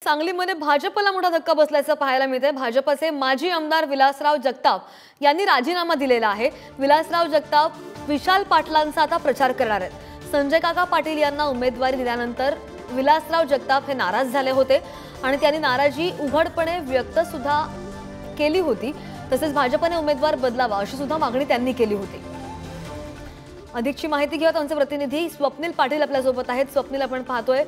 सांगलीमध्ये भाजपला मोठा धक्का बसल्याचं पाहायला मिळते। भाजपचे माजी आमदार विलासराव जगताप यांनी राजीनामा दिलेला आहे। विलासराव जगताप विशाल पाटलांचा आता प्रचार करणार आहेत। संजय काका पाटील यांना उमेदवारी दिल्यानंतर विलासराव जगताप हे नाराज झाले होते आणि त्यांनी नाराजी उघडपणे व्यक्त सुद्धा केली होती। तसेच भाजपने उमेदवार बदलावा अशी सुद्धा मागणी त्यांनी केली होती। अधिकची माहिती घेऊयात आमचे प्रतिनिधी स्वप्नील पाटील आपल्या सोबत आहेत। स्वप्नील, आपण पाहतोय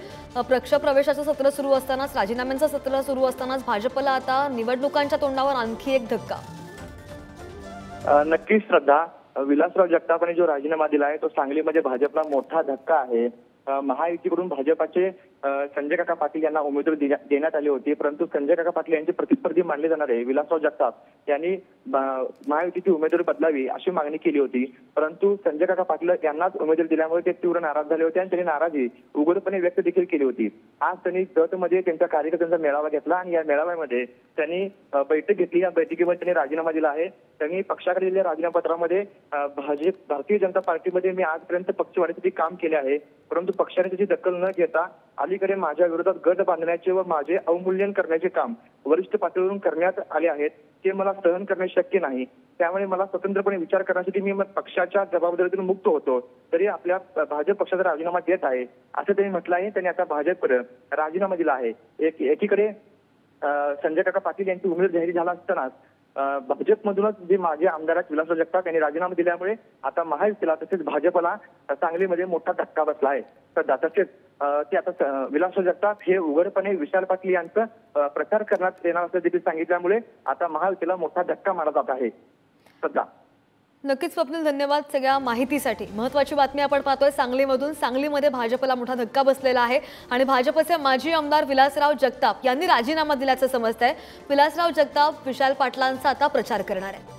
पक्ष प्रवेशाचं सत्र सुरू असतानाच, राजीनाम्यांचं सत्र सुरू असतानाच भाजपला आता निवडणुकांच्या तोंडावर आणखी एक धक्का। नक्कीच श्रद्धा, विलासराव जगतापांनी जो राजीनामा दिला आहे तो सांगलीमध्ये भाजपला मोठा धक्का आहे। महायुतीकडून भाजपाचे संजय काका पाटील यांना उमेदवारी देण्यात आली होती, परंतु संजय काका पाटील यांचे प्रतिस्पर्धी मानले जाणारे विलासराव जगताप यांनी महायुतीची उमेदवारी बदलावी अशी मागणी केली होती। परंतु संजय काका पाटील यांनाच उमेदवारी दिल्यामुळे ते तीव्र नाराज झाले होते आणि त्यांनी नाराजी उघडपणे व्यक्त देखील केली होती। आज त्यांनी जतमध्ये त्यांच्या कार्यकर्त्यांचा मेळावा घेतला आणि या मेळाव्यामध्ये त्यांनी बैठक घेतली। या बैठकीमध्ये त्यांनी राजीनामा दिला आहे। त्यांनी पक्षाकडे दिलेल्या राजीनामा पत्रामध्ये भारतीय जनता पार्टीमध्ये मी आजपर्यंत पक्षवाढीसाठी काम केले आहे, परंतु पक्षाने त्याची दखल न घेता अलीकडे माझ्या विरोधात गट बांधण्याचे व माझे अवमूल्यन करण्याचे काम वरिष्ठ पातळीवरून करण्यात आले आहेत, ते मला सहन करणे शक्य नाही। त्यामुळे मला स्वतंत्रपणे विचार करण्यासाठी मी पक्षाच्या जबाबदारीतून मुक्त होतो, तरी आपल्या भाजप पक्षाचा राजीनामा देत आहे असं त्यांनी म्हटलं आहे। त्यांनी आता भाजपकडे राजीनामा दिला आहे। एकीकडे संजय काका पाटील यांची उमेदवारी जाहीर झाला असतानाच भाजपमधूनच जे माजी आमदार विलासराव जगताप यांनी राजीनामा दिल्यामुळे आता महायुतीला तसेच भाजपला सांगलीमध्ये मोठा धक्का बसला आहे। तर तसेच ते आता विलासराव जगताप हे उघडपणे विशाल पाटील यांचा प्रचार करण्यात येणार असं देखील सांगितल्यामुळे आता महायुतीला मोठा धक्का मारला जात आहे। सध्या नक्कीच स्वप्नील, धन्यवाद सगळ्या माहितीसाठी। महत्त्वाची बातमी आपण पाहतोय सांगलीमधून। सांगलीमध्ये भाजपला मोठा धक्का बसलेला आहे आणि भाजपचे माजी आमदार विलासराव जगताप यांनी राजीनामा दिल्याचं समजतंय। विलासराव जगताप विशाल पाटलांचा आता प्रचार करणार आहेत।